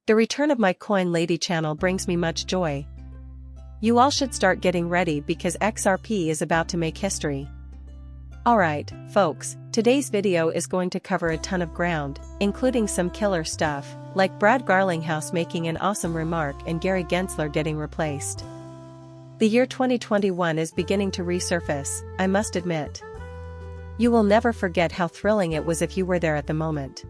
The return of my Coin Lady channel brings me much joy. You all should start getting ready because XRP is about to make history. Alright, folks, today's video is going to cover a ton of ground, including some killer stuff, like Brad Garlinghouse making an awesome remark and Gary Gensler getting replaced. The year 2021 is beginning to resurface, I must admit. You will never forget how thrilling it was if you were there at the moment.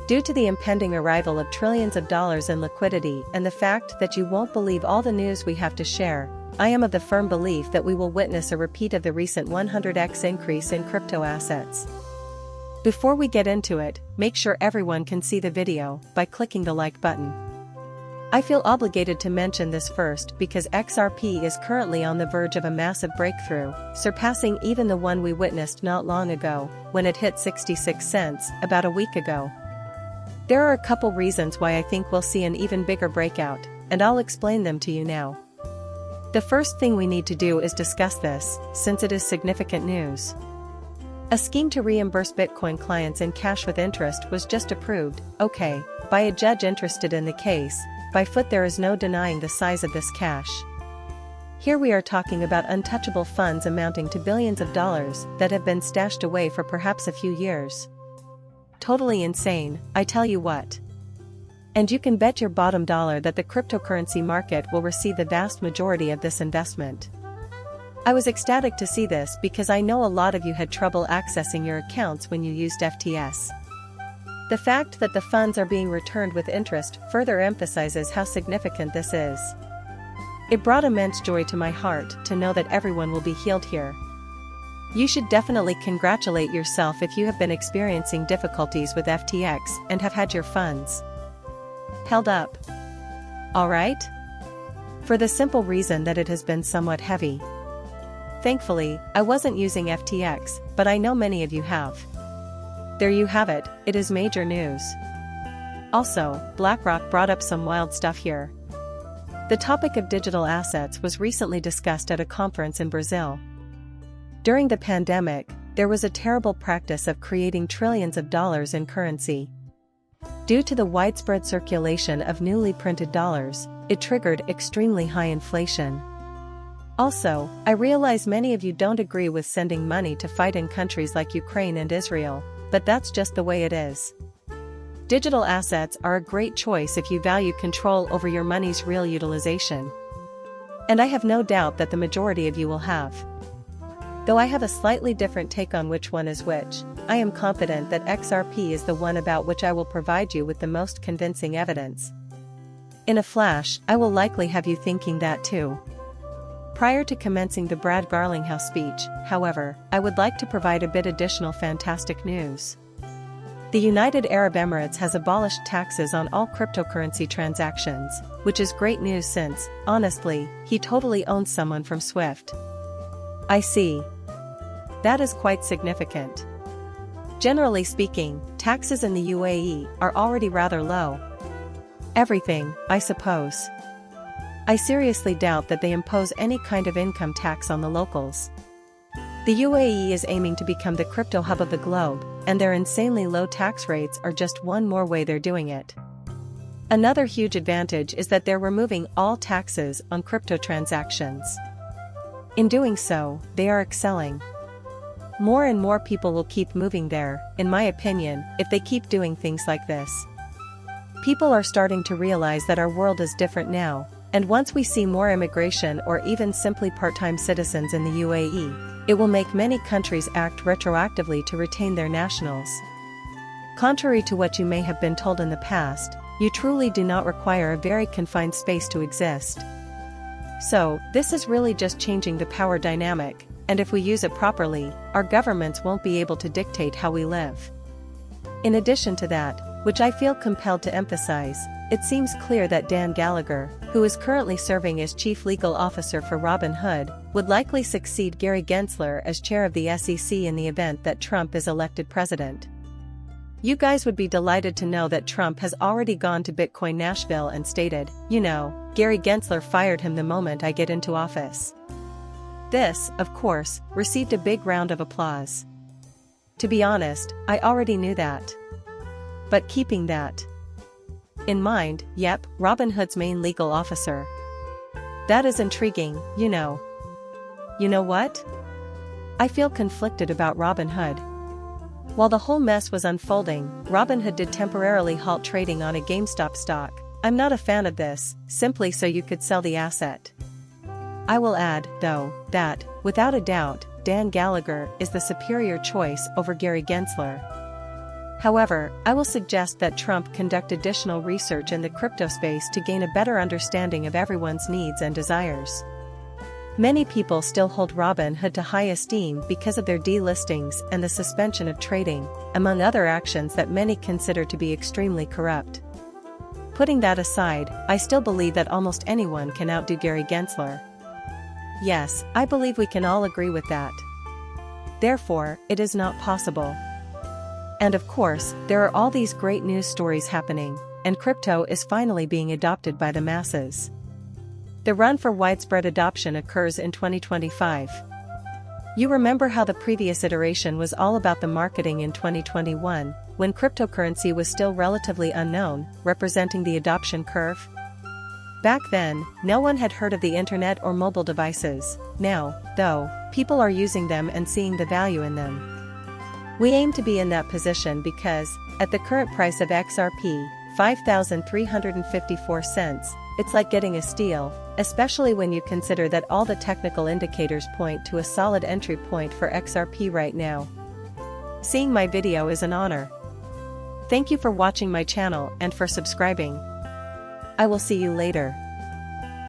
Due to the impending arrival of trillions of dollars in liquidity and the fact that you won't believe all the news we have to share, I am of the firm belief that we will witness a repeat of the recent 100x increase in crypto assets. Before we get into it, make sure everyone can see the video by clicking the like button. I feel obligated to mention this first because XRP is currently on the verge of a massive breakthrough, surpassing even the one we witnessed not long ago, when it hit 66 cents about a week ago. There are a couple reasons why I think we'll see an even bigger breakout, and I'll explain them to you now. The first thing we need to do is discuss this, since it is significant news. A scheme to reimburse Bitcoin clients in cash with interest was just approved, okay, by a judge interested in the case. By foot there is no denying the size of this cash. Here we are talking about untouchable funds amounting to billions of dollars that have been stashed away for perhaps a few years. Totally insane, I tell you what. And you can bet your bottom dollar that the cryptocurrency market will receive the vast majority of this investment. I was ecstatic to see this because I know a lot of you had trouble accessing your accounts when you used FTS. The fact that the funds are being returned with interest further emphasizes how significant this is. It brought immense joy to my heart to know that everyone will be healed here. You should definitely congratulate yourself if you have been experiencing difficulties with FTX and have had your funds held up. Alright? For the simple reason that it has been somewhat heavy. Thankfully, I wasn't using FTX, but I know many of you have. There you have it, it is major news. Also, BlackRock brought up some wild stuff here. The topic of digital assets was recently discussed at a conference in Brazil. During the pandemic, there was a terrible practice of creating trillions of dollars in currency. Due to the widespread circulation of newly printed dollars, it triggered extremely high inflation. Also, I realize many of you don't agree with sending money to fight in countries like Ukraine and Israel, but that's just the way it is. Digital assets are a great choice if you value control over your money's real utilization. And I have no doubt that the majority of you will have. Though I have a slightly different take on which one is which, I am confident that XRP is the one about which I will provide you with the most convincing evidence. In a flash, I will likely have you thinking that too. Prior to commencing the Brad Garlinghouse speech, however, I would like to provide a bit additional fantastic news. The United Arab Emirates has abolished taxes on all cryptocurrency transactions, which is great news since, honestly, he totally owns someone from Swift. I see. That is quite significant. Generally speaking, taxes in the UAE are already rather low. Everything, I suppose. I seriously doubt that they impose any kind of income tax on the locals. The UAE is aiming to become the crypto hub of the globe, and their insanely low tax rates are just one more way they're doing it. Another huge advantage is that they're removing all taxes on crypto transactions. In doing so, they are excelling. More and more people will keep moving there, in my opinion, if they keep doing things like this. People are starting to realize that our world is different now. And once we see more immigration or even simply part-time citizens in the UAE, it will make many countries act retroactively to retain their nationals. Contrary to what you may have been told in the past, you truly do not require a very confined space to exist. So, this is really just changing the power dynamic, and if we use it properly, our governments won't be able to dictate how we live. In addition to that, which I feel compelled to emphasize, it seems clear that Dan Gallagher, who is currently serving as Chief Legal Officer for Robinhood, would likely succeed Gary Gensler as chair of the SEC in the event that Trump is elected president. You guys would be delighted to know that Trump has already gone to Bitcoin Nashville and stated, you know, Gary Gensler fired him the moment I get into office. This, of course, received a big round of applause. To be honest, I already knew that. But keeping that In mind, yep, Robinhood's main legal officer. That is intriguing, you know. You know what? I feel conflicted about Robinhood. While the whole mess was unfolding, Robinhood did temporarily halt trading on a GameStop stock. I'm not a fan of this, simply so you could sell the asset. I will add, though, that, without a doubt, Dan Gallagher is the superior choice over Gary Gensler. However, I will suggest that Trump conduct additional research in the crypto space to gain a better understanding of everyone's needs and desires. Many people still hold Robinhood to high esteem because of their delistings and the suspension of trading, among other actions that many consider to be extremely corrupt. Putting that aside, I still believe that almost anyone can outdo Gary Gensler. Yes, I believe we can all agree with that. Therefore, it is not possible. And of course, there are all these great news stories happening, and crypto is finally being adopted by the masses. The run for widespread adoption occurs in 2025. You remember how the previous iteration was all about the marketing in 2021, when cryptocurrency was still relatively unknown, representing the adoption curve? Back then, no one had heard of the internet or mobile devices. Now, though, people are using them and seeing the value in them. We aim to be in that position because, at the current price of XRP, 5,354 cents, it's like getting a steal, especially when you consider that all the technical indicators point to a solid entry point for XRP right now. Seeing my video is an honor. Thank you for watching my channel and for subscribing. I will see you later.